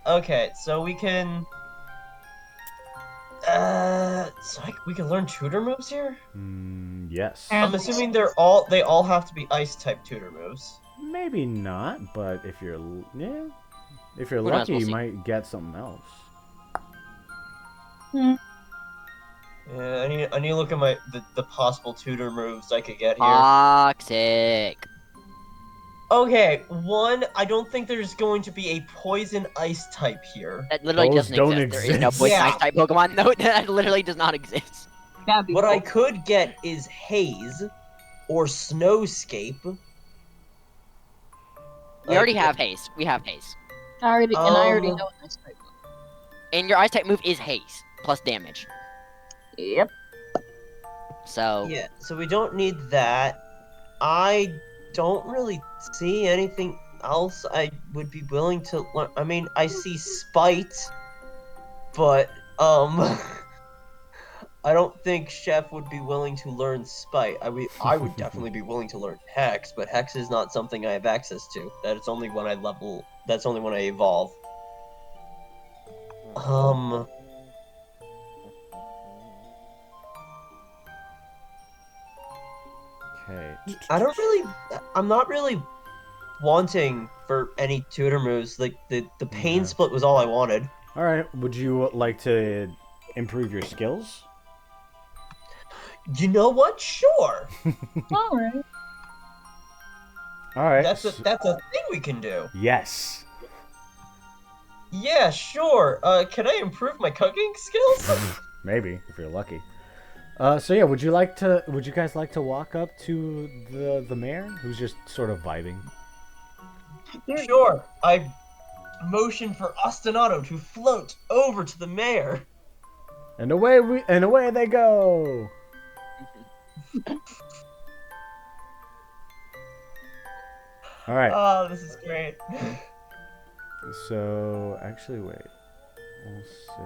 Okay, so we can. We can learn tutor moves here. Yes. I'm Apparently. assuming they all have to be ice type tutor moves. Maybe not, but if you're if you're Who knows, lucky, we'll you see. might get something else. Yeah, I need to look at the possible tutor moves I could get here. Toxic. Okay, one, I don't think there's going to be a poison ice type here. That literally Those doesn't don't exist. There is no exist. poison Yeah. ice type Pokemon. No, that literally does not exist. That'd be What cool. I could get is haze or snowscape. We already have haze. We have haze. I already Um, know this type. And your ice type move is haze plus damage. Yep. So Yeah, so we don't need that. I don't really see anything else I would be willing to learn. I mean, I see spite, but I don't think Chef would be willing to learn spite. I would definitely be willing to learn hex, but hex is not something I have access to. That's only when I level. That's only when I evolve. Okay. I'm not really wanting for any tutor moves. Like the pain split was all I wanted. All right. Would you like to improve your skills? You know what? Sure. All right. All right. That's a thing we can do. Yes. Yeah, sure. Can I improve my cooking skills? Maybe if you're lucky. So yeah, would you guys like to walk up to the mayor who's just sort of vibing? Sure. I motion for Ostinato to float over to the mayor. And away they go. All right. Oh, this is great. So actually, wait. We'll say.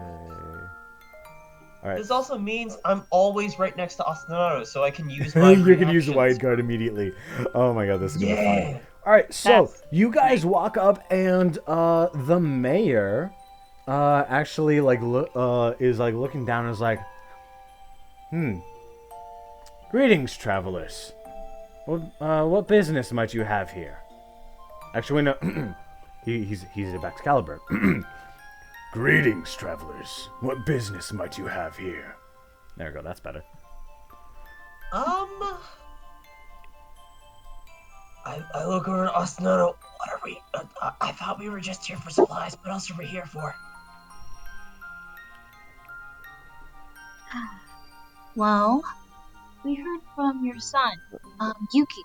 All right. This also means I'm always right next to Ostinato, so I can use my You can use the reactions. wide guard immediately. Oh my god, this is gonna be Yeah. fun. All right, so you guys walk up, and the mayor, actually is like looking down and is like, greetings, travelers. What business might you have here? Actually, no, he's of Excalibur. Greetings, travelers. What business might you have here? There we go. That's better. I look over at Ostinato. What are we? I thought we were just here for supplies. What else are we here for? Well, we heard from your son, Yuki,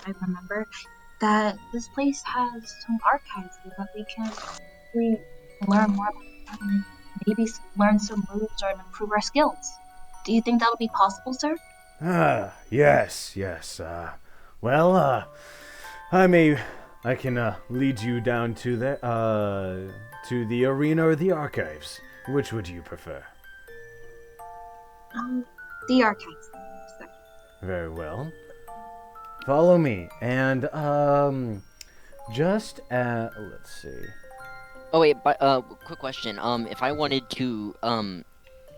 I remember, that this place has some archives so that we can learn more about them and maybe learn some moves or improve our skills. Do you think that would be possible, sir? Yes. I can lead you down to the arena or the archives. Which would you prefer? The archives. Very well. Follow me, and let's see. Oh wait, but quick question. If I wanted to,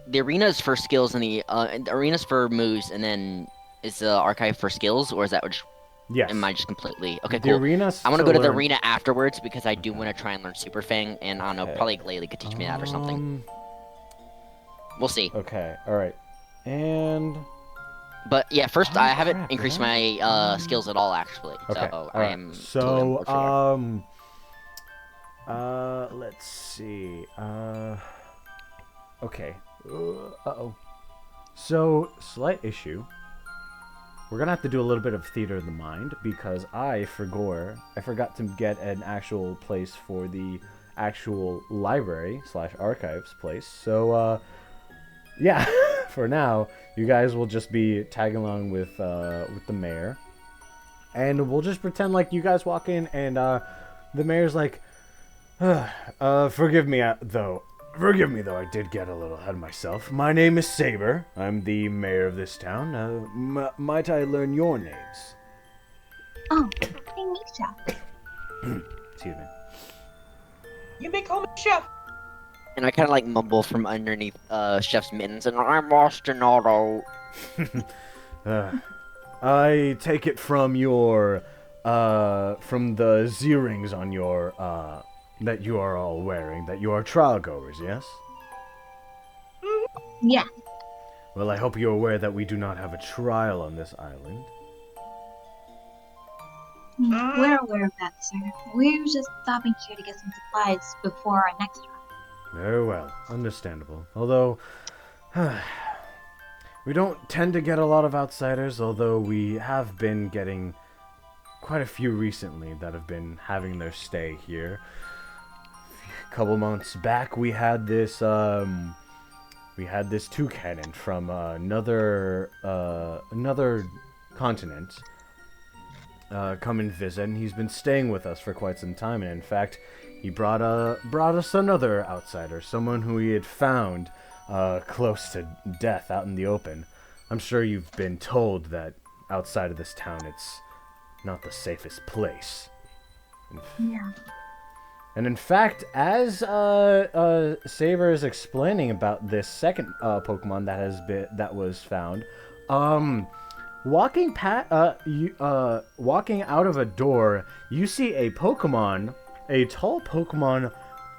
the arena's for skills and the arena's for moves, and then is the archive for skills, or is that which? Yes. Am I just completely okay? The Cool. arena's I want to go to the learn- arena afterwards because I do want to try and learn Super Fang, and I don't know, Okay. probably Layla could teach me that or something. We'll see. Okay. All right. And But yeah, first Oh, I haven't crap, increased did my skills at all actually. okay. So all I right. am. So totally on board for let's see. Okay. So slight issue. We're gonna have to do a little bit of theater of the mind because I forgot to get an actual place for the actual library / archives place. So yeah, for now you guys will just be tagging along with the mayor, and we'll just pretend like you guys walk in and the mayor's like, forgive me though. Forgive me, though, I did get a little ahead of myself. My name is Saber. I'm the mayor of this town. Might I learn your names? Oh, hey, Micha. Excuse me. You may call me Chef. And I kind of like mumble from underneath Chef's mittens, and I'm Ostinato. I take it from your, from the Z-rings on your, that you are all wearing, that you are trial goers, yes? Yeah. Well, I hope you're aware that we do not have a trial on this island. We're aware of that, sir. We're just stopping here to get some supplies before our next run. Very well, understandable. Although, we don't tend to get a lot of outsiders, although we have been getting quite a few recently that have been having their stay here. A couple months back, we had this Toucannon from another continent come and visit, and he's been staying with us for quite some time. And in fact, he brought us another outsider, someone who he had found close to death out in the open. I'm sure you've been told that outside of this town, it's not the safest place. Yeah. And in fact, as Saber is explaining about this second Pokemon that was found, walking out of a door, you see a Pokemon, a tall Pokemon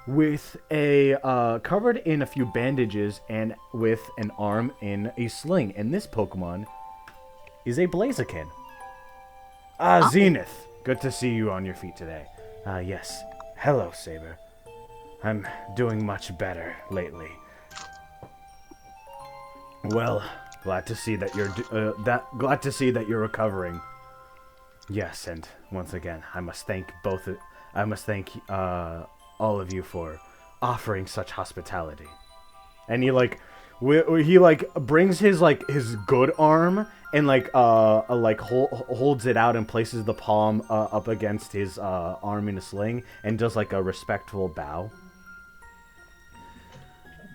with a covered in a few bandages and with an arm in a sling. And this Pokemon is a Blaziken. Zenith. Good to see you on your feet today. Yes. Hello, Saber. I'm doing much better lately. Well, glad to see that you're recovering. Yes, and once again, I must thank all of you for offering such hospitality. And he brings his good arm and holds it out and places the palm up against his arm in a sling and does like a respectful bow.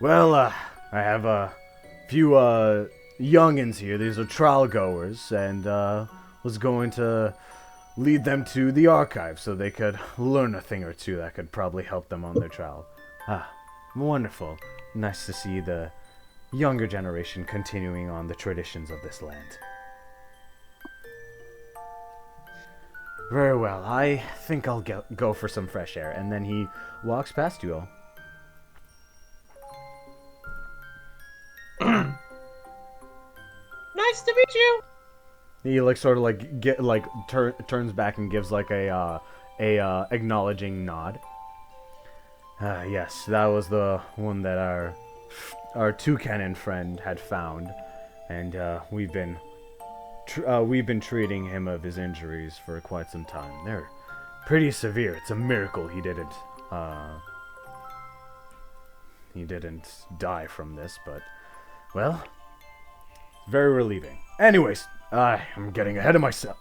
Well, I have a few youngins here. These are trial goers, and was going to lead them to the archive so they could learn a thing or two that could probably help them on their trial. Wonderful. Nice to see the younger generation continuing on the traditions of this land. Very well, I think I'll go for some fresh air. And then he walks past you all. Nice to meet you. He turns back and gives like a acknowledging nod. Yes, that was the one that our Toucannon friend had found, and we've been treating him of his injuries for quite some time. They're pretty severe. It's a miracle he didn't die from this, but well, very relieving. Anyways, I'm getting ahead of myself.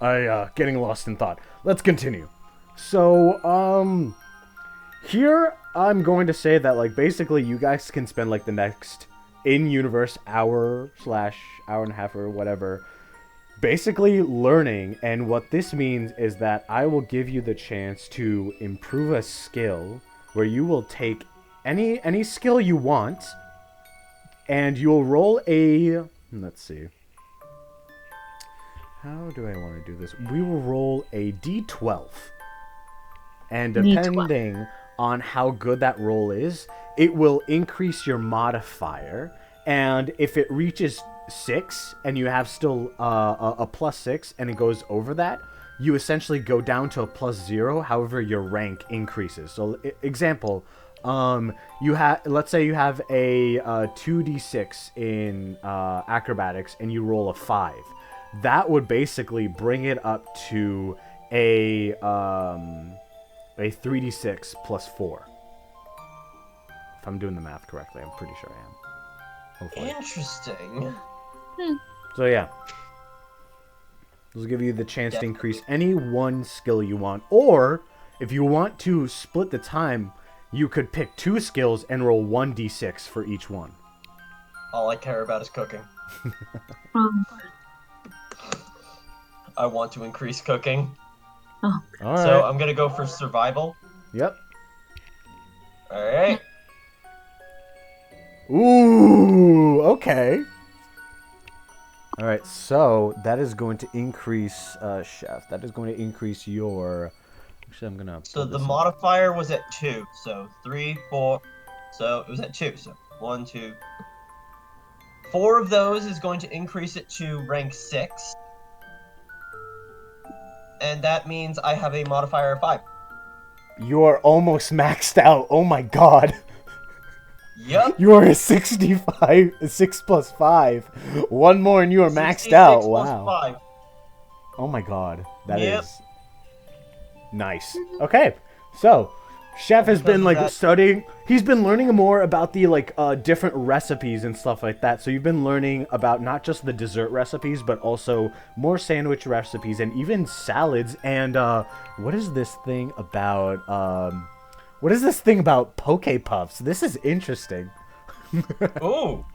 Getting lost in thought. Let's continue. So, here I'm going to say that basically you guys can spend the next in-universe hour / hour and a half or whatever basically learning, and what this means is that I will give you the chance to improve a skill where you will take any skill you want and you'll roll a, let's see, how do I want to do this? We will roll a d12, and depending on how good that roll is, it will increase your modifier, and if it reaches 6 and you have still a +6 and it goes over that, you essentially go down to a +0. However, your rank increases. So example, let's say you have a 2d6 in acrobatics and you roll a 5. That would basically bring it up to a 3d6 +4. If I'm doing the math correctly, I'm pretty sure I am. Hopefully. Interesting. So yeah, this will give you the chance to increase any one skill you want, or if you want to split the time, you could pick 2 skills and roll 1d6 for each one. All I care about is cooking. I want to increase cooking. Oh. All So right. I'm gonna go for survival. Yep. Alright. Ooh, okay. All right, so that is going to increase, Chef. That is going to increase your. Actually, I'm gonna. So pull the this up. modifier was at 2. So 3, 4. So it was at 2. So 1, 2. 4 of those is going to increase it to rank 6. And that means I have a modifier of 5. You are almost maxed out. Oh my god. Yup. You are a 65, a 6 plus 5. One more and you are maxed out. 66 plus Wow. 5. Oh my god. That is Yep. nice. Okay. So, Chef has been like studying. He's been learning more about the like different recipes and stuff like that. So you've been learning about not just the dessert recipes, but also more sandwich recipes and even salads. And what is this thing about? What is this thing about Poke Puffs? This is interesting. Ooh.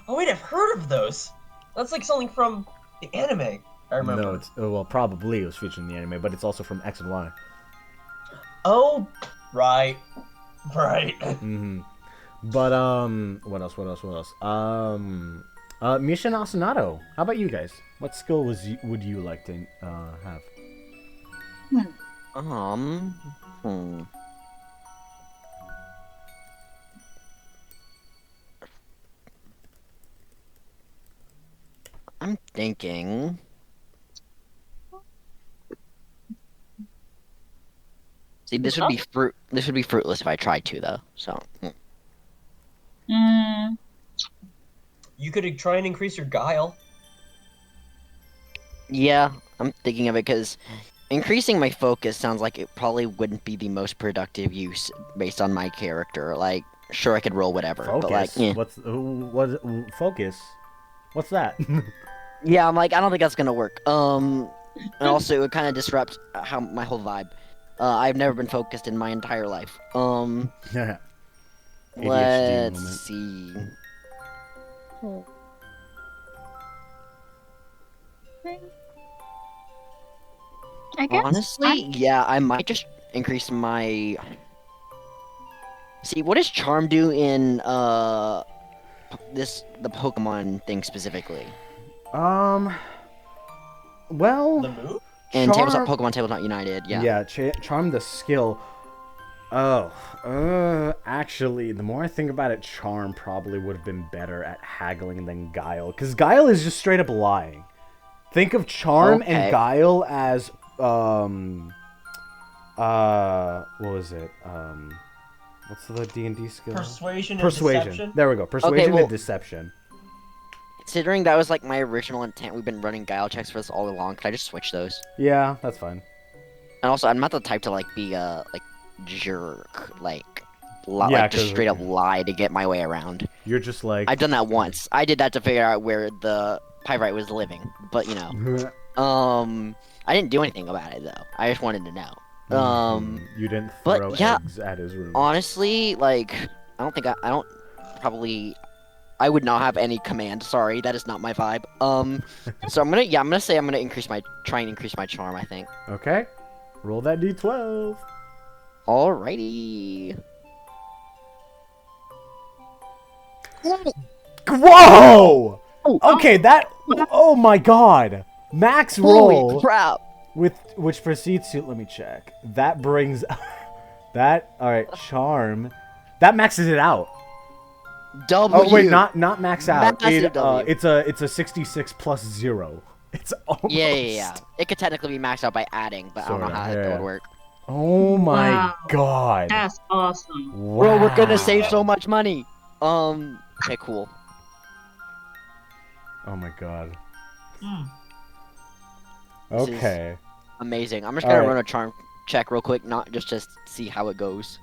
Oh wait, I've heard of those. That's like something from the anime. I remember. No, it's well, probably it was featured in the anime, but it's also from X and Y. Oh, right. Mm-hmm. But what else? Micha and Ostinato. How about you guys? What skill would you like to have? I'm thinking. See, this would be fruitless if I tried to, though. So. You could try and increase your guile. Yeah, I'm thinking of it because increasing my focus sounds like it probably wouldn't be the most productive use based on my character. Like, sure, I could roll whatever, Focus. but like, What focus? What's that? yeah, I'm like, I don't think that's gonna work. And also, it would kind of disrupt how my whole vibe. I've never been focused in my entire life. ADHD Let's moment. see. I guess. Honestly, yeah, I might just increase my. See, what does charm do in the Pokemon thing specifically? Well, The move? And Charm- Pokemon Tabletop United, yeah. yeah, charm the skill. Oh, actually, the more I think about it, charm probably would have been better at haggling than guile, because guile is just straight up lying. Think of charm and Okay. guile as what was it? What's the D&D skill? Persuasion and Persuasion. deception? There we go. Persuasion well- and deception. Considering that was like my original intent, we've been running guile checks for this all along. Can I just switch those? Yeah, that's fine. And also, I'm not the type to like be a like jerk, like Yeah, like just 'cause- straight up lie to get my way around. You're just like I've done that once. I did that to figure out where the pyrite was living, but you know, I didn't do anything about it though. I just wanted to know. you didn't but throw yeah, eggs at his room. Honestly, like, I would not have any command. Sorry, that is not my vibe. So I'm gonna say I'm gonna try and increase my charm, I think. Okay. Roll that D12. Alrighty. Whoa! Okay, that. Oh my god. Max roll. Holy crap! Which proceeds to. Let me check. That brings. That. Alright, charm. That maxes it out. W. Oh, wait, not max out. Massive W. It's a 66 plus 0. It's almost. Yeah. It could technically be maxed out by adding, but I don't know Sorta, how yeah. that would work. Oh my Wow. god. That's awesome. Wow. Bro, we're gonna save so much money. Okay, cool. Oh my god. Hmm. This is- Okay. Amazing. I'm just gonna Alright. run a charm check real quick, not just to see how it goes.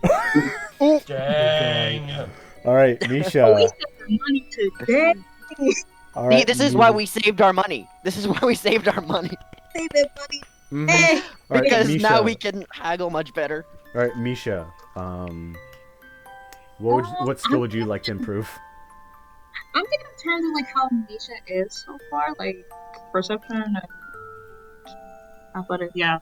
Dang. Alright, We Misha. spent the money today. All See, right, this is why we saved our money. This is why we saved our money. Save that money. Mhm. Hey. All right, Because Misha. now we can haggle much better. All right, Misha. What skill would you like to improve? I'm thinking in terms of like how Misha is so far, like perception and athletic. Yeah.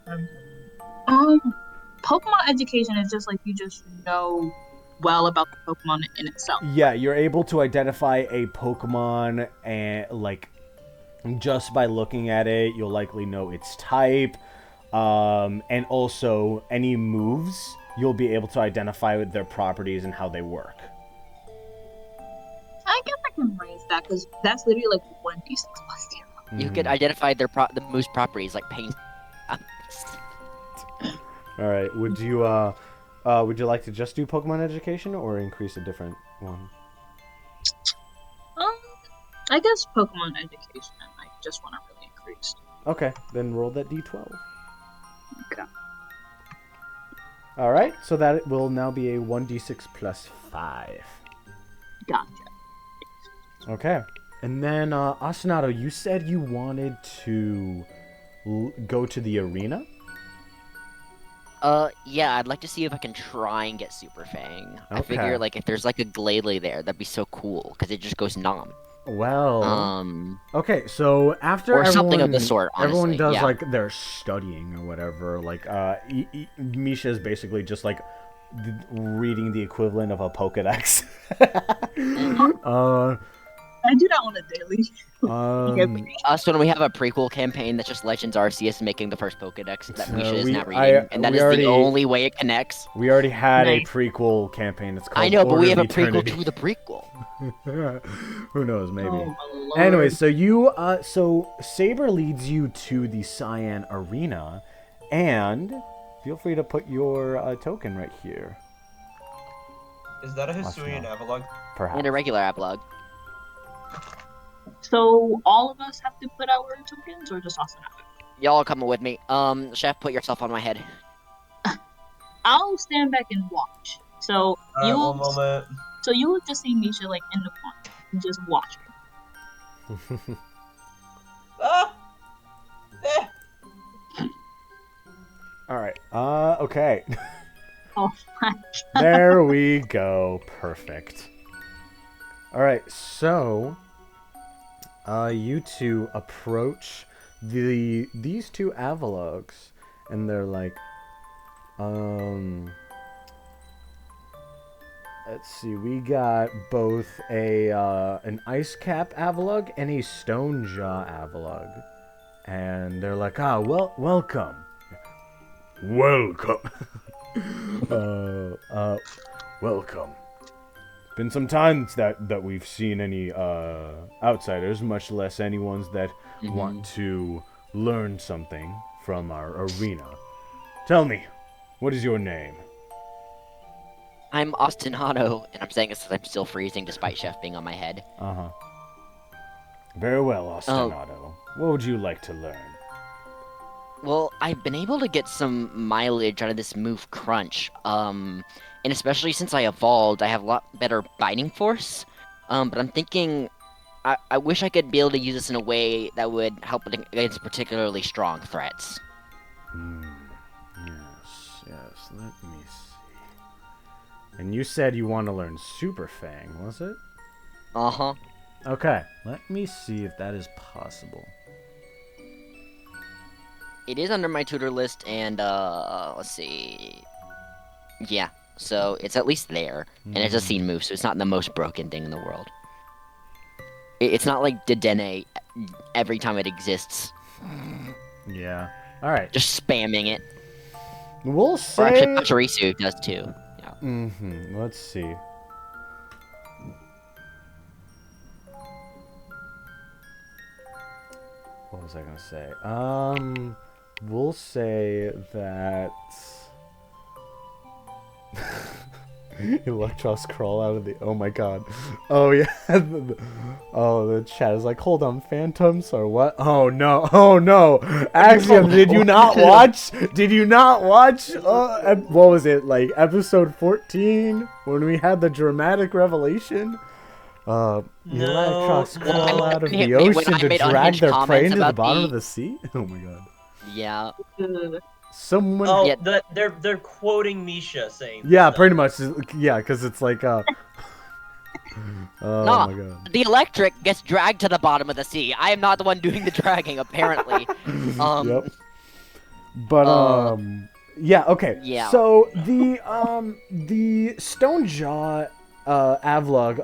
Pokemon education is just like you just know well about the Pokemon in itself. Yeah, you're able to identify a Pokemon and like just by looking at it, you'll likely know its type, and also any moves. You'll be able to identify with their properties and how they work. I guess I can raise that because that's literally like 1d6 plus 0. You could identify the move's properties like pain. All right. Would you like to just do Pokemon education or increase a different one? I guess Pokemon education. I just want to really increase. Okay, then roll that d12. Okay. All right. So that will now be a 1d6 plus 5. Gotcha. Okay. And then Ostinato, you said you wanted to go to the arena? Yeah, I'd like to see if I can try and get Super Fang. I Okay. figure, like, if there's, like, a Glalie there, that'd be so cool, because it just goes nom. Well, okay, so after or everyone, something of the sort, honestly, everyone does, yeah. like, their studying or whatever, like, Micha is basically just, like, reading the equivalent of a Pokedex. I do that on a daily. So when we have a prequel campaign that's just Legends Arceus making the first Pokedex that Micha is not reading, and that is the only way it connects. We already had Nice. a prequel campaign. It's called I know, but Order we of have a prequel Eternity. to the prequel. Who knows, maybe. Oh, my lord. Anyway, so you, so Saber leads you to the Cyan Arena, and feel free to put your token right here. Is that a Hisuian Avalugg? Perhaps. And a regular Ablog. So all of us have to put our tokens, or just Ostinato? Y'all are coming with me. Chef, put yourself on my head. I'll stand back and watch. So Alright, you one will. moment. So you will just see Micha like in the corner and just watch her. Ah! Eh! All right. Okay. Oh my. There we go. Perfect. All right. So, you two approach these two Avalugs, and they're like, let's see. We got both an Ice Cap Avalugg and a Stone Jaw Avalugg, and they're like, welcome. Welcome. Welcome. It's been some time that we've seen any outsiders, much less anyone's that want to learn something from our arena. Tell me, what is your name? I'm Ostinato, and I'm saying this because I'm still freezing despite Chef being on my head. Uh-huh. Very well, Ostinato. What would you like to learn? Well, I've been able to get some mileage out of this move Crunch, and especially since I evolved, I have a lot better biting force, but I'm thinking, I wish I could be able to use this in a way that would help against particularly strong threats. Yes, let me see. And you said you want to learn Super Fang, was it? Uh-huh. Okay, let me see if that is possible. It is under my tutor list, and, let's see... Yeah, so it's at least there, and it's a scene move, so it's not the most broken thing in the world. It's not like Dedenne every time it exists. Yeah. Alright. Just spamming it. We'll Or say... actually, Pachirisu does too. Yeah. Let's see. What was I gonna say? We'll say that... Electros crawl out of the... Oh my god. Oh yeah. The chat is like, hold on, phantoms or what? Oh no. Oh no. Axiom, did you not watch? Did you not watch? What was it? Like episode 14? When we had the dramatic revelation? The Electros crawl out of the ocean to drag their prey into the bottom of the sea? Oh my god. Yeah. Someone... Oh, Yeah. they're quoting Micha saying. Yeah, stuff. pretty much. Yeah, because it's like, oh No, my god. the Eelektrik gets dragged to the bottom of the sea. I am not the one doing the dragging, apparently. Yep. But, Yeah. Okay. Yeah. So the stone jaw Avlog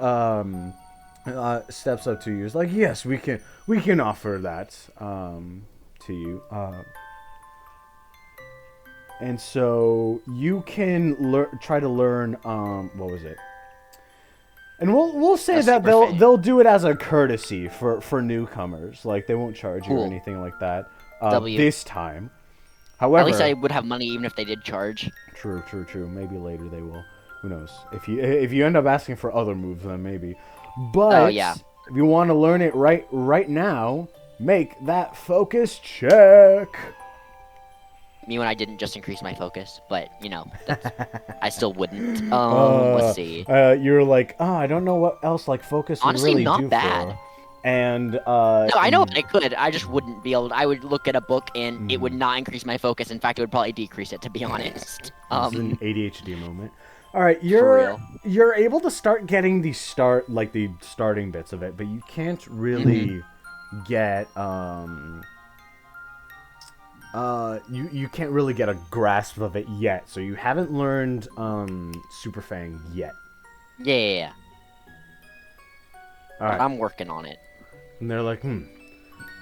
steps up to you. Is like, yes, we can offer that to you. And so you can try to learn. What was it? And we'll say That's that super fang. they'll do it as a courtesy for newcomers. Like they won't charge you or Cool. anything like that. W. This time. However, At least I would have money even if they did charge. True. Maybe later they will. Who knows? If you end up asking for other moves, then maybe. But Oh, yeah. if you want to learn it right now, make that focus check. Me when I didn't just increase my focus, but I still wouldn't. Let's see. You're like, I don't know what else like focus Honestly, would really not do bad. for. And No, I know I could. I just wouldn't be able to. I would look at a book and it would not increase my focus. In fact, it would probably decrease it, to be honest. This is an ADHD moment. All right, real. you're able to start getting the starting bits of it, but you can't really get you can't really get a grasp of it yet. So you haven't learned Super Fang yet. Yeah. All right. I'm working on it. And they're like,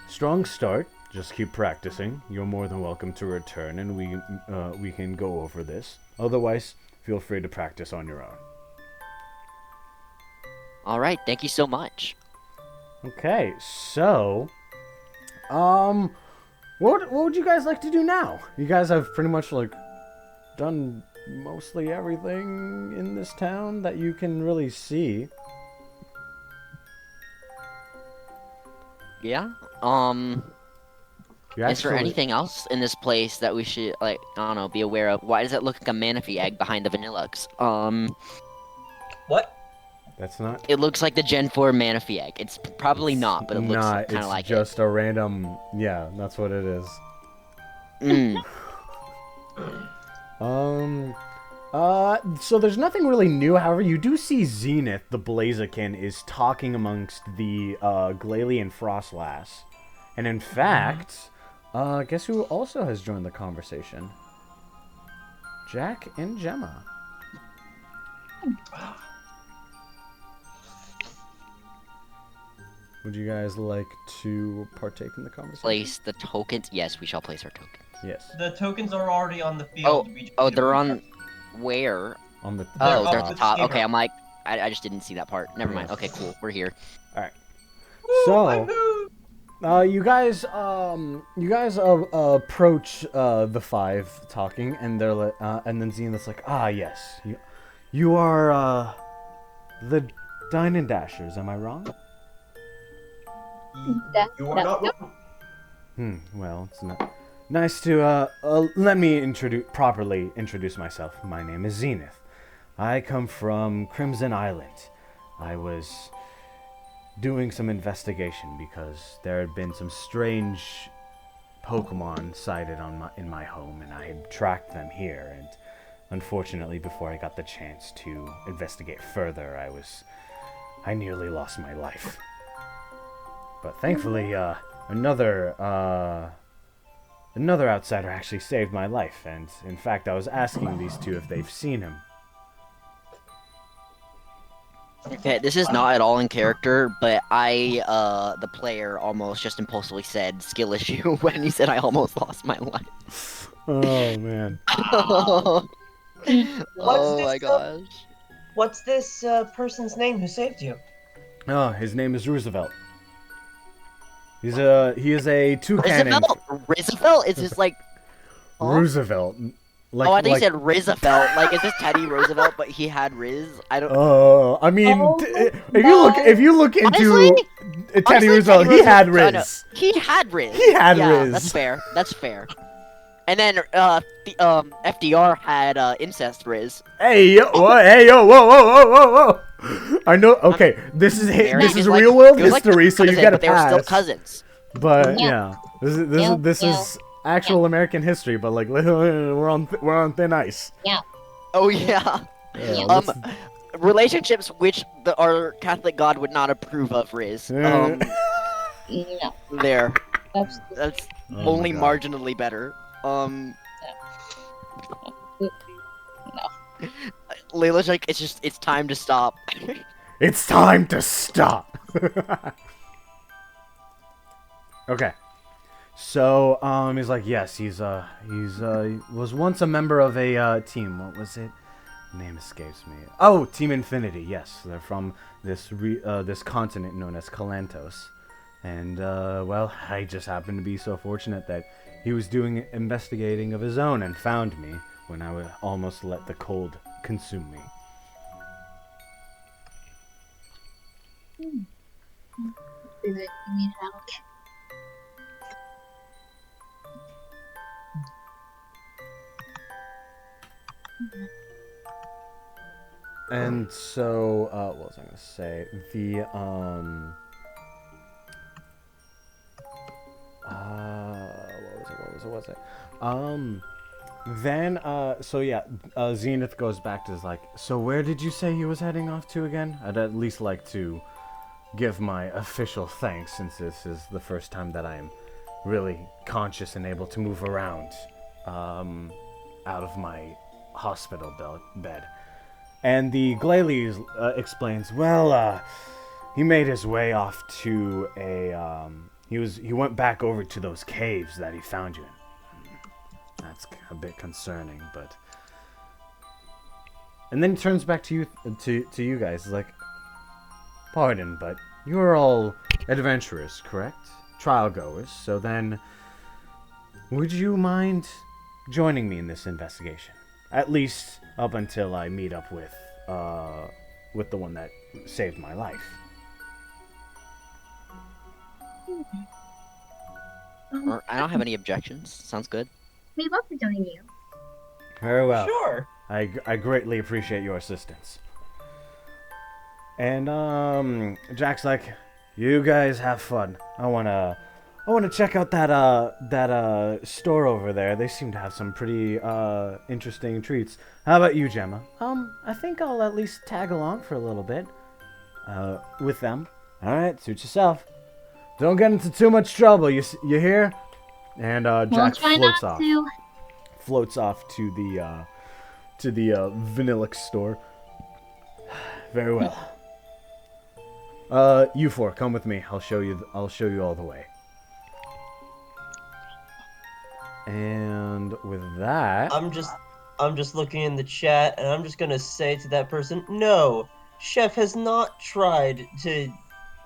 strong start. Just keep practicing. You're more than welcome to return, and we can go over this. Otherwise, feel free to practice on your own. All right, thank you so much. Okay, so, what would you guys like to do now? You guys have pretty much like done mostly everything in this town that you can really see. Yeah. You Is there anything else in this place that we should, like, I don't know, be aware of? Why does it look like a Manaphy egg behind the Vanillux? What? That's not. It looks like the Gen 4 Manaphy egg. It's probably not, but it looks kind of like it. It's just a random. Yeah, that's what it is. it. So there's nothing really new. However, you do see Zenith, the Blaziken, is talking amongst the Glalie Frostlass. And in fact, guess who also has joined the conversation? Jack and Gemma. Would you guys like to partake in the conversation? Place the tokens. Yes, we shall place our tokens. Yes. The tokens are already on the field. We just Oh, need to they're reach on. Where? On the. Oh, up they're at the the top. skater. Okay, I'm like, I just didn't see that part. Never mind. Yeah. Okay, cool. We're here. So, you guys approach the five talking, and they're like, and then Zenith's like, yes, you are the Dine N Dashers, am I wrong? You are not wrong. Well, it's not nice to let me properly introduce myself. My name is Zenith. I come from Crimson Island. I was doing some investigation because there had been some strange Pokémon sighted in my home, and I had tracked them here. And unfortunately, before I got the chance to investigate further, I nearly lost my life. But thankfully, another outsider actually saved my life, and in fact, I was asking these two if they've seen him. Okay, this is not at all in character, but the player, almost just impulsively said skill issue when he said I almost lost my life. Oh man. Oh my gosh. What's this person's name who saved you? Oh, his name is Roosevelt. He is a Toucannon. Roosevelt? Is this like... Huh? Roosevelt. Like, I thought you said Roosevelt. Like, is this Teddy Roosevelt, but he had Riz? I don't... I mean, if you look into Honestly, Teddy Roosevelt, he had Riz. No. He had Riz. He had yeah, Riz. That's fair. That's fair. And then FDR had incest Riz. Hey yo, whoa! I know. Okay, this is Like, real world it was like history, so you cousin, get a but they were still pass. cousins. But Yeah. this is actual American history. But like, we're on thin ice. Oh yeah. Yeah, Relationships which our Catholic God would not approve of, Riz. No, There. that's That's Oh only my God. marginally better. No. Layla's like, it's time to stop. It's time to stop. Okay. So, he's like, yes, he was once a member of a team. What was it? Name escapes me. Oh, Team Infinity. Yes, they're from this continent known as Kalantos. And well, I just happened to be so fortunate that he was doing investigating of his own and found me when I would almost let the cold consume me. Is it you mean help? And so, what was I gonna say? What was it? So yeah, Zenith goes back to his like, so where did you say he was heading off to again? I'd at least like to give my official thanks, since this is the first time that I'm really conscious and able to move around, out of my hospital bed. And the Glalie explains, well, he made his way off to a, he went back over to those caves that he found you in. That's a bit concerning, but... And then he turns back to you guys, like, pardon, but you're all adventurers, correct? Trial goers, so then, would you mind joining me in this investigation? At least up until I meet up with the one that saved my life. I don't have any objections. Sounds good. We'd love to join you. Very well. Sure. I greatly appreciate your assistance. And Jack's like, you guys have fun. I wanna check out that store over there. They seem to have some pretty interesting treats. How about you, Gemma? I think I'll at least tag along for a little bit with them. All right, suit yourself. Don't get into too much trouble. You hear? And Jack floats off. Floats off to the Vanillic store. Very well. You four, come with me. I'll show you all the way. And with that, I'm just looking in the chat, and I'm just gonna say to that person, no, Chef has not tried to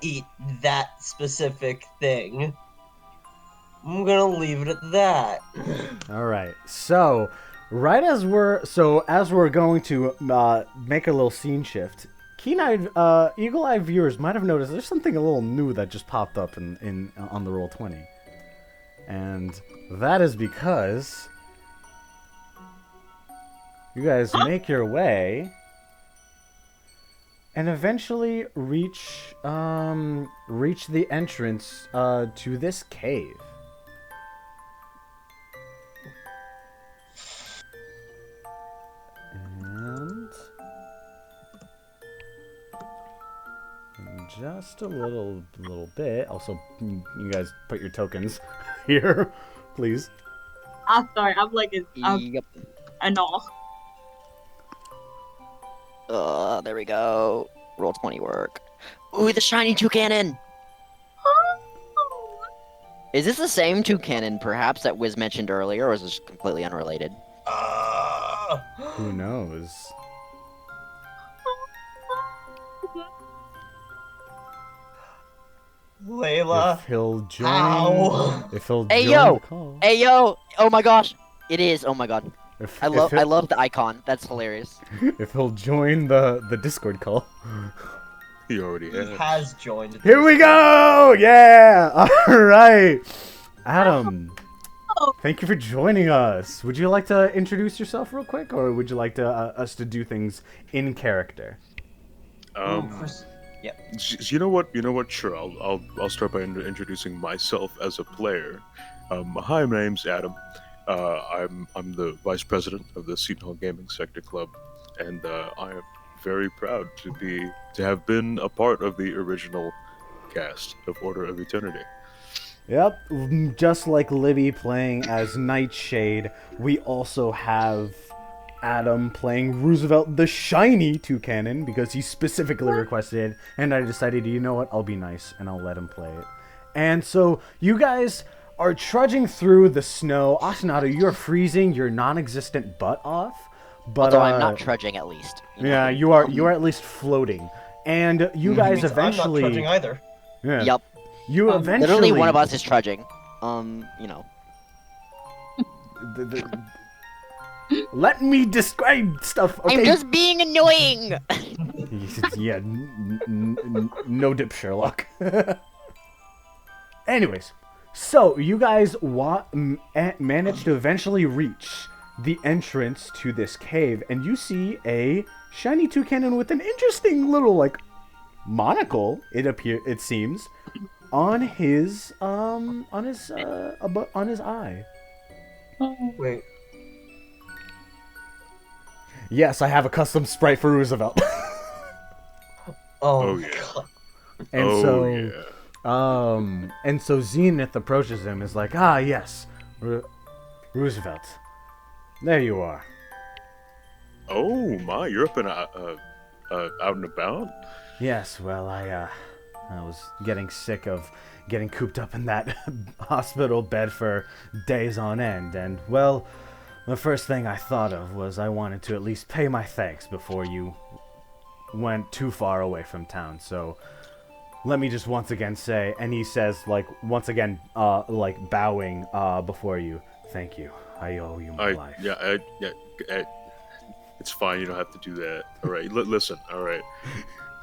eat that specific thing. I'm gonna leave it at that. all right. So, as we're going to make a little scene shift, keen-eyed, eagle-eyed viewers might have noticed there's something a little new that just popped up on the Roll20, and that is because you guys make your way and eventually reach the entrance to this cave. And in just a little bit. Also, you guys put your tokens here, please. I'm sorry, I'm like Yep. a null. There we go. Roll 20 work. Ooh, the shiny Toucannon! Is this the same Toucannon, perhaps, that Wiz mentioned earlier, or is this completely unrelated? Who knows? Layla. If he'll join. Ow. If he'll Hey, join yo! the call. Hey, yo! Oh my gosh! It is, oh my god. If, I love the icon. That's hilarious. If he'll join the Discord call. He already He has. has joined. Here we go! Yeah! Alright! Adam, thank you for joining us. Would you like to introduce yourself real quick, or would you like to us to do things in character? You know what? Sure, I'll start by introducing myself as a player. Hi, my name's Adam. I'm the vice president of the Seton Hall Gaming Sector Club, and I am very proud to have been a part of the original cast of Order of Eternity. Yep, just like Libby playing as Nightshade, we also have Adam playing Roosevelt the shiny Toucannon because he specifically requested it, and I decided, you know what, I'll be nice and I'll let him play it. And so you guys are trudging through the snow. Ostinato, you're freezing your non-existent butt off. But Although I'm not trudging, at least. Yeah, you are at least floating. And you guys eventually... I'm not trudging either. Yeah. Yep. You eventually... Literally one of us is trudging. You know. Let me describe stuff, okay? I'm just being annoying! Yeah, no dip Sherlock. Anyways, so you guys managed to eventually reach the entrance to this cave, and you see a shiny Toucannon with an interesting little, like, monocle, it seems, on his eye. Wait. Yes, I have a custom sprite for Roosevelt. Oh yeah. God. And so Zenith approaches him, is like, ah, yes, Roosevelt, there you are. Oh my, you're up and out and about? Yes, well, I was getting sick of getting cooped up in that hospital bed for days on end, and, well, the first thing I thought of was I wanted to at least pay my thanks before you went too far away from town, so let me just once again say, and he says, like, once again, like, bowing before you, thank you, I owe you my life. It's fine, you don't have to do that. All right, listen, all right.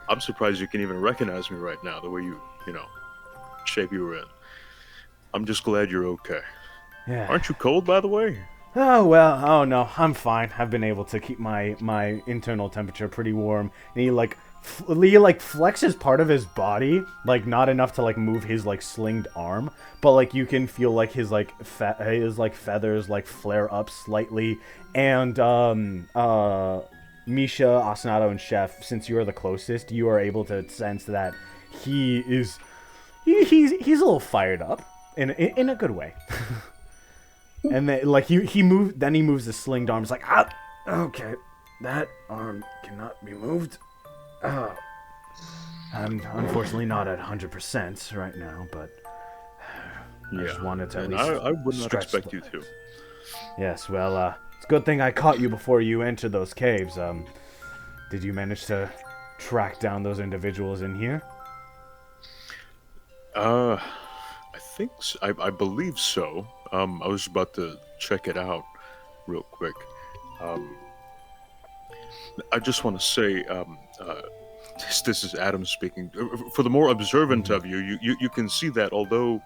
I'm surprised you can even recognize me right now, the way you know, shape you were in. I'm just glad you're okay. Yeah. Aren't you cold, by the way? Oh, well, oh no, I'm fine. I've been able to keep my internal temperature pretty warm. And he flexes part of his body, like, not enough to, like, move his, like, slinged arm, but, like, you can feel, like, his, like, feathers, like, flare up slightly. And, Micha, Ostinato, and Chef, since you are the closest, you are able to sense that he's a little fired up in a good way. And then, like, he moves the slinged arm. It's like, ah, okay, that arm cannot be moved. Oh, I'm unfortunately not at 100% right now, but I just wanted to at least I would not expect you to. Yes, well, it's a good thing I caught you before you entered those caves. Did you manage to track down those individuals in here? I think so. I believe so. I was about to check it out real quick. I just want to say, this is Adam speaking. For the more observant of you, you can see that although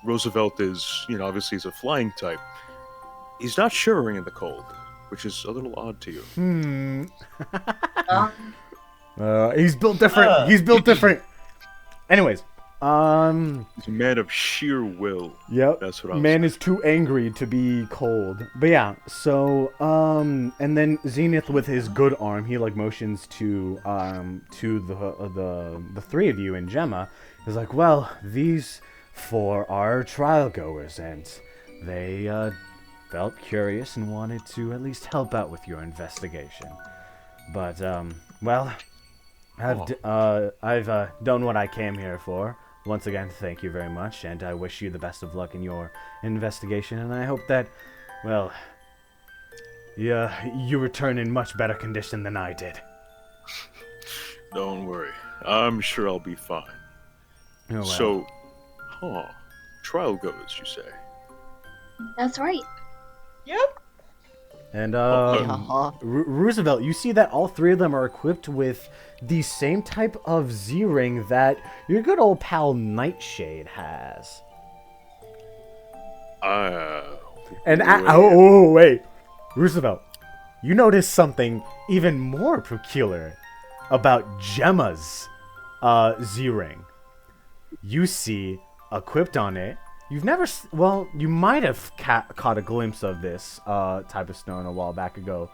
Roosevelt is, obviously he's a flying type, he's not shivering in the cold, which is a little odd to you. He's built different. He's built different. Anyways, He's a man of sheer will. Yep. That's what I'm Man saying. is too angry to be cold. But yeah, so and then Zenith with his good arm, he like motions to the three of you and Gemma. He's like, well, these four are trial goers, and they felt curious and wanted to at least help out with your investigation. But well, I've done what I came here for. Once again, thank you very much, and I wish you the best of luck in your investigation, and I hope that, well, you return in much better condition than I did. Don't worry. I'm sure I'll be fine. Oh, well. So, trial goers, you say? That's right. Yep. And Uh-huh. Roosevelt, you see that all three of them are equipped with the same type of Z-ring that your good old pal Nightshade has. Wait, Roosevelt, you notice something even more peculiar about Gemma's Z-ring. You see, equipped on it, you've never, well, you might have caught a glimpse of this type of stone a while back ago,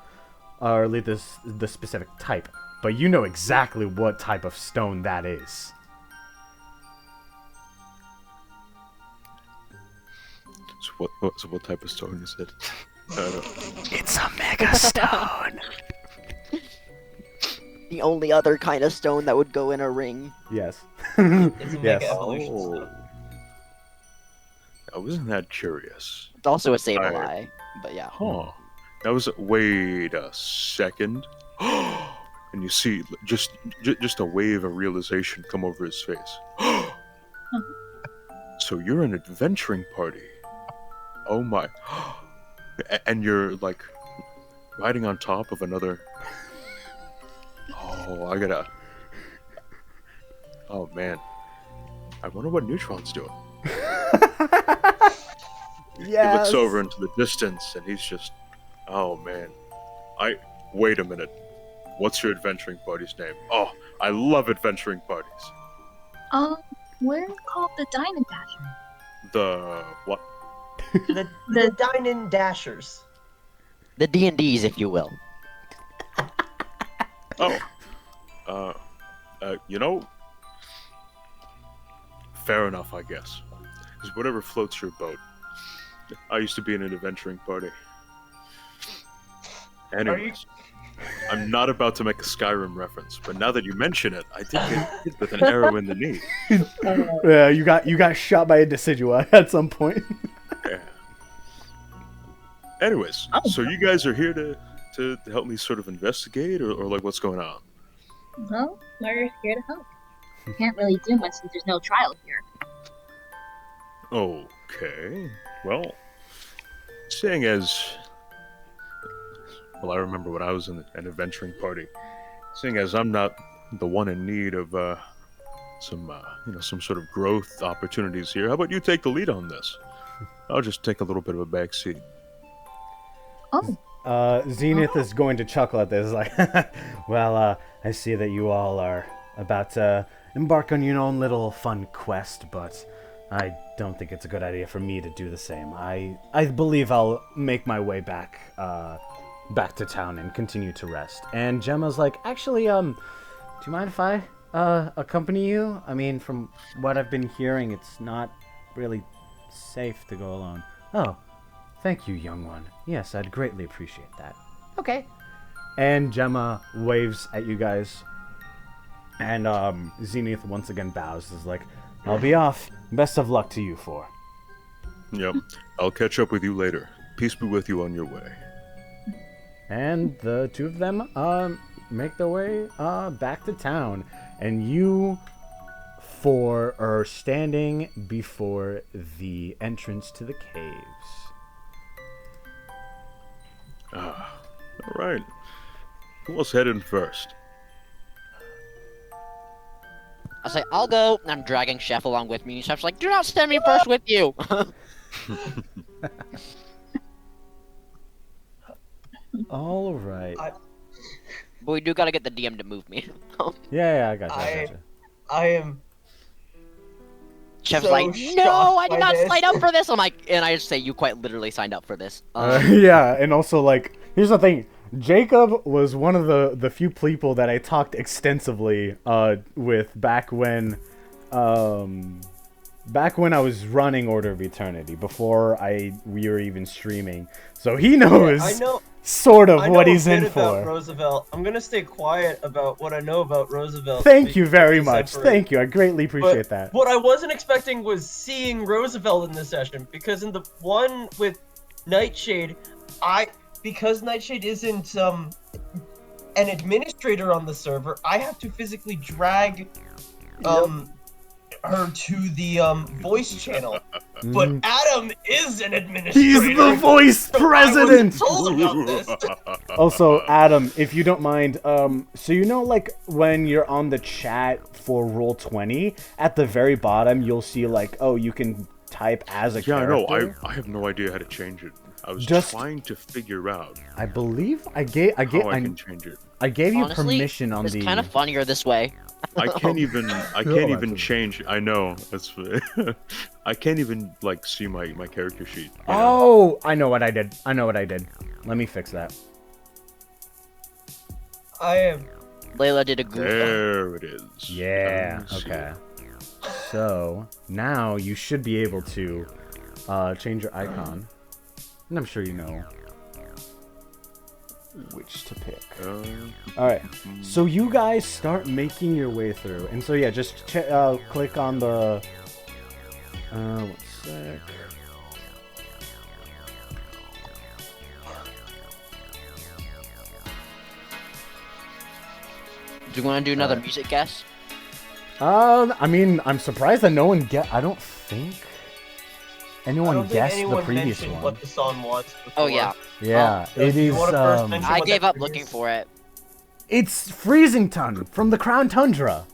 or at least the specific type, but you know exactly what type of stone that is. So what type of stone is it? It's a mega stone. The only other kind of stone that would go in a ring. Yes. It's a Yes. mega evolution Oh. stone. I wasn't that curious. It's also a Sable Alright. Eye, but yeah. Huh. That was. Wait a second. And you see just a wave of realization come over his face. So you're an adventuring party. Oh my. And you're like riding on top of another. Oh, I gotta. Oh man. I wonder what Neutron's doing. Yes. He looks over into the distance and he's just. Oh man. Wait a minute. What's your adventuring party's name? Oh, I love adventuring parties. We're called the Dine N Dashers. The what? The Dine N Dashers. The D&Ds, if you will. Oh. Fair enough, I guess. Because whatever floats your boat. I used to be in an adventuring party. Anyways, I'm not about to make a Skyrim reference, but now that you mention it, I did get hit with an arrow in the knee. Yeah, you got shot by a Decidua at some point. Yeah. Anyways, so you guys are here to help me sort of investigate, or like what's going on? Well, we're here to help. Can't really do much since there's no trial here. Okay. Well, seeing as... Well, I remember when I was in an adventuring party. Seeing as I'm not the one in need of some sort of growth opportunities here, how about you take the lead on this? I'll just take a little bit of a back seat. Oh, Zenith is going to chuckle at this, like, well, I see that you all are about to embark on your own little fun quest, but I don't think it's a good idea for me to do the same. I believe I'll make my way back to town and continue to rest. And Gemma's like, actually, do you mind if I accompany you? I mean, from what I've been hearing, it's not really safe to go alone. Oh, thank you, young one. Yes, I'd greatly appreciate that. Okay. And Gemma waves at you guys. And Zenith once again bows. Is like, I'll be off. Best of luck to you four. Yep. I'll catch up with you later. Peace be with you on your way. And the two of them make their way back to town. And you four are standing before the entrance to the caves. All right. Who was heading first? I say, I'll go. And I'm dragging Chef along with me. And Chef's like, do not send me first with you. All right. But we do gotta get the DM to move me. Yeah, I got you. I am Chef's so like, no, shocked I did by not this. sign up for this. I'm like, and I just say, you quite literally signed up for this. Yeah, and also, like, here's the thing. Jacob was one of the few people that I talked extensively with back when I was running Order of Eternity, before we were even streaming. So he knows I know sort of I know what a he's bit in about for. Roosevelt. I'm gonna stay quiet about what I know about Roosevelt. Thank you very because much. I've heard- Thank you. I greatly appreciate that. What I wasn't expecting was seeing Roosevelt in this session, because in the one with Nightshade, because Nightshade isn't an administrator on the server, I have to physically drag her to the voice channel. But Adam is an administrator. He's the voice so president. I wasn't told about this. Also, Adam, if you don't mind, so you know, like, when you're on the chat for Roll20, at the very bottom, you'll see, like, oh, you can type as a Yeah, I character. know. I have no idea how to change it. I was Just- trying to figure out I believe I gave how I can change it. I gave you Honestly, permission on it's the. kind of funnier this way. I can't even Absolutely. change. I know that's. I can't even like see my character sheet. you know? Oh, I know what I did. Let me fix that. I am. Layla did a goof. There it is. Yeah. Let me see. Okay. So now you should be able to change your icon, and I'm sure you know which to pick. Alright, so you guys start making your way through. And so yeah, just click on the... one sec. Do you want to do another music guess? I mean, I'm surprised that no one I don't think anyone I don't think guessed the anyone previous mentioned one. what the song was before. Oh yeah, Yeah, Oh, it do you is. wanna first mention I what gave that up previous- looking for it. It's Freezing Ton from the Crown Tundra.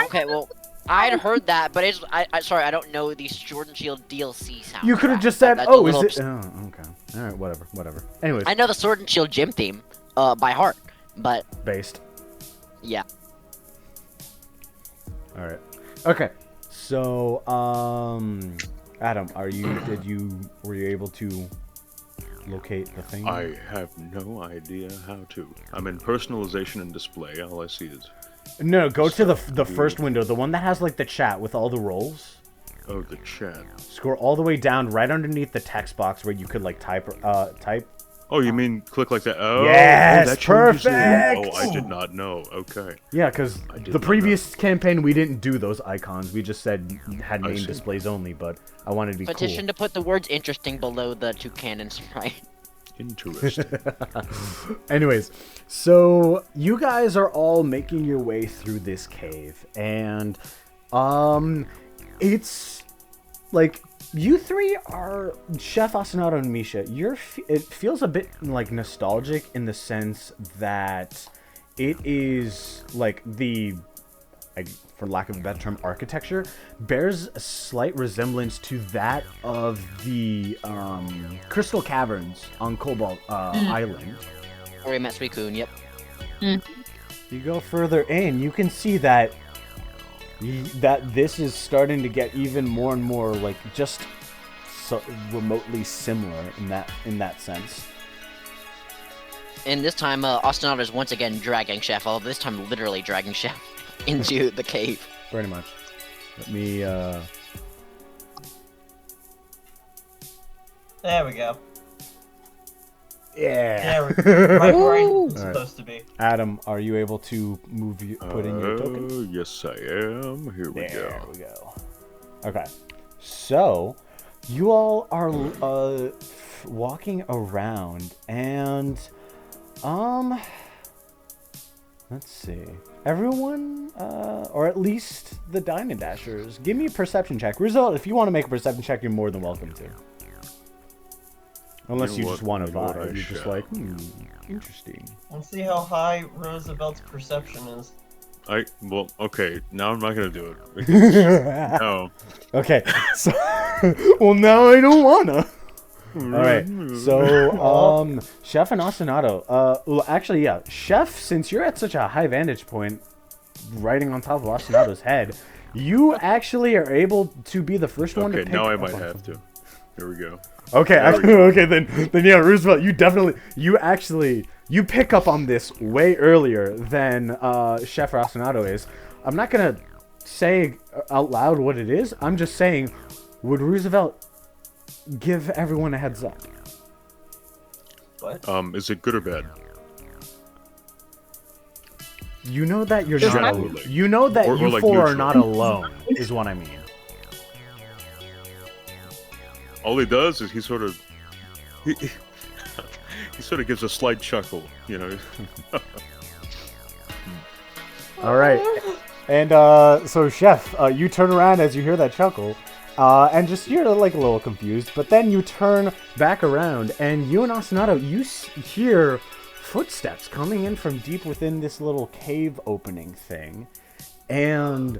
Okay, well, I'd heard that, but it's sorry, I don't know these Jordan Shield DLC sound. You could have just said, That's a "Oh, is little it?" Oh, okay. All right, whatever. Anyways, I know the Sword and Shield gym theme, by heart, but based. yeah. All right. Okay. So, Adam, were you able to locate the thing? I have no idea how to. I'm in personalization and display. All I see is... No, go to the first window, the one that has like the chat with all the roles. Oh, the chat. Scroll all the way down, right underneath the text box where you could like type. Oh, you mean click like that? Oh, Yes, that changes it. perfect! Oh, I did not know. Okay. Yeah, because I did the not previous campaign we didn't do those icons. We just said had I main see. displays only, but I wanted to be Petition to put the words "interesting" below the Toucannon sprite. Interesting. cool. Anyways, so you guys are all making your way through this cave, and it's like you three are Chef Ostinato and Micha. It feels a bit like nostalgic in the sense that it is like for lack of a better term, architecture bears a slight resemblance to that of the Crystal Caverns on Cobalt Island. Where we met Suicune, yep. You go further in, you can see that this is starting to get even more and more like just so remotely similar in that sense. And this time, Ostinato is once again dragging Chef, although this time literally dragging Chef into the cave. Pretty much. Let me There we go. Yeah. Right where it's Alright. supposed to be. Adam, are you able to put in your token? Yes, I am. Here we There go. we go. Okay. So, you all are walking around and let's see. Everyone, or at least the Dine N Dashers, give me a perception check. Roosevelt, if you want to make a perception check, you're more than welcome to. Unless you just want to vibe. You're just like, interesting. Let's see how high Roosevelt's perception is. Well, okay, now I'm not gonna do it. Because, no. Okay, so, well now I don't wanna. Alright, so, Chef and Ostinato, well actually yeah, Chef, since you're at such a high vantage point, riding on top of Ostinato's head, you actually are able to be the first one to Okay, pick now I up might on have something. to. Here we go. Okay, There we go. okay, then yeah, Roosevelt, you pick up on this way earlier than Chef Ostinato is. I'm not gonna say out loud what it is. I'm just saying, would Roosevelt give everyone a heads up? What? Is it good or bad? You know that you're not. Generally. You know that Or you like four are neutral. not alone. Is what I mean. All he does is he sort of gives a slight chuckle, you know. All right, and so Chef, you turn around as you hear that chuckle, and you're like a little confused. But then you turn back around, and you and Ostinato, you hear footsteps coming in from deep within this little cave opening thing, and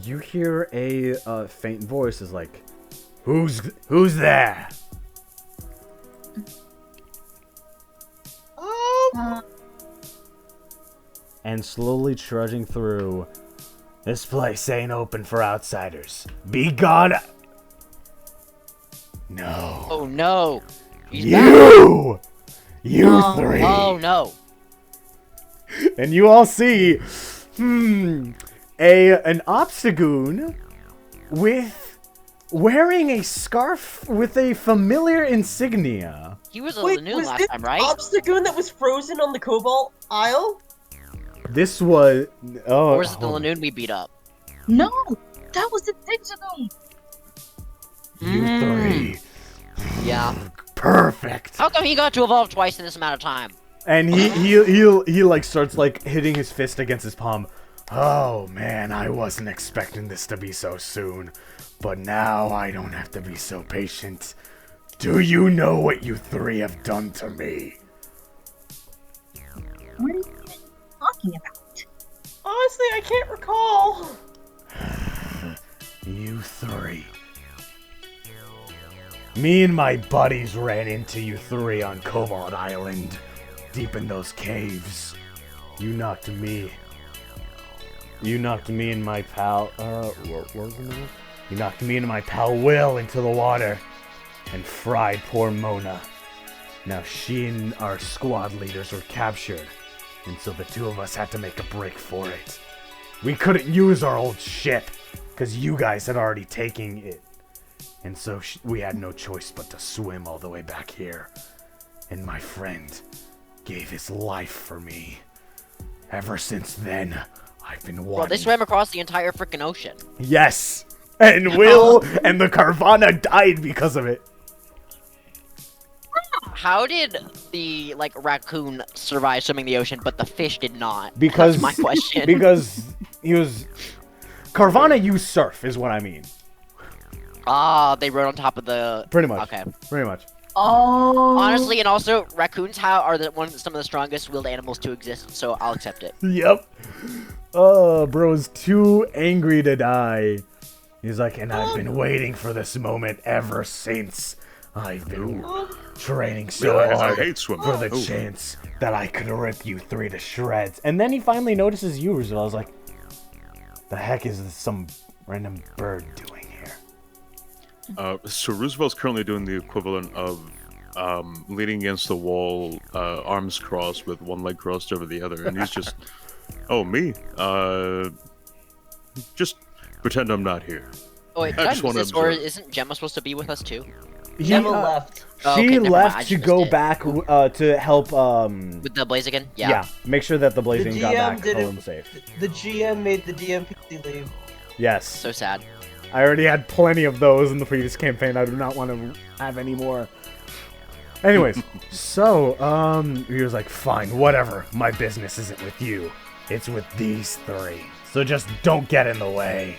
you hear a faint voice is like, who's there? And slowly trudging through, this place ain't open for outsiders. Be gone. No. Oh no! He's back. You Oh. three. Oh no! And you all see, an Obstagoon with wearing a scarf with a familiar insignia. He was a Wait, Lanoon was last this time, right? Obstagoon that was frozen on the Cobalt Isle? This was... Oh, Or was it the hold on. Lanoon we beat up? No, that was the Zigzagoon. You three. Yeah. Perfect. How come he got to evolve twice in this amount of time? And he like starts like hitting his fist against his palm. Oh man, I wasn't expecting this to be so soon. But now I don't have to be so patient. Do you know what you three have done to me? What are you talking about? Honestly, I can't recall. You three. Me and my buddies ran into you three on Cobalt Island, deep in those caves. You knocked me and my pal, what was the name? You knocked me and my pal Will into the water and fried poor Mona. Now she and our squad leaders were captured, and so the two of us had to make a break for it. We couldn't use our old ship, because you guys had already taken it. And so we had no choice but to swim all the way back here. And my friend gave his life for me. Ever since then, I've been wanting... Bro, they swam across the entire freaking ocean. Yes! And Will and the Carvana died because of it. How did the, like, raccoon survive swimming the ocean, but the fish did not? Because... That's my question. Because he was... Carvana used surf, is what I mean. Ah, they rode on top of the... Pretty much. Okay. Pretty much. Oh. Honestly, and also, raccoons are some of the strongest willed animals to exist, so I'll accept it. Yep. Oh, bro's too angry to die. He's like, and I've been waiting for this moment ever since. I've been training so I hard hate swimming. for the Ooh. chance that I could rip you three to shreds. And then he finally notices you, Roosevelt. I was like, the heck is this some random bird doing here? So Roosevelt's currently doing the equivalent of leaning against the wall, arms crossed with one leg crossed over the other, and he's just, oh, me? Just pretend I'm not here. Oh wait, I did I just miss wanna this, or observe. isn't Gemma supposed to be with us too? Gemma left. Oh, She okay, never mind, I left to just go missed it. back to help. With the blaze again? Yeah, make sure that the blazing got GM back didn't- home safe. The GM made the DMPC leave. Yes, So sad. I already had plenty of those in the previous campaign. I do not want to have any more. Anyways, so he was like, fine, whatever. My business isn't with you. It's with these three. So just don't get in the way.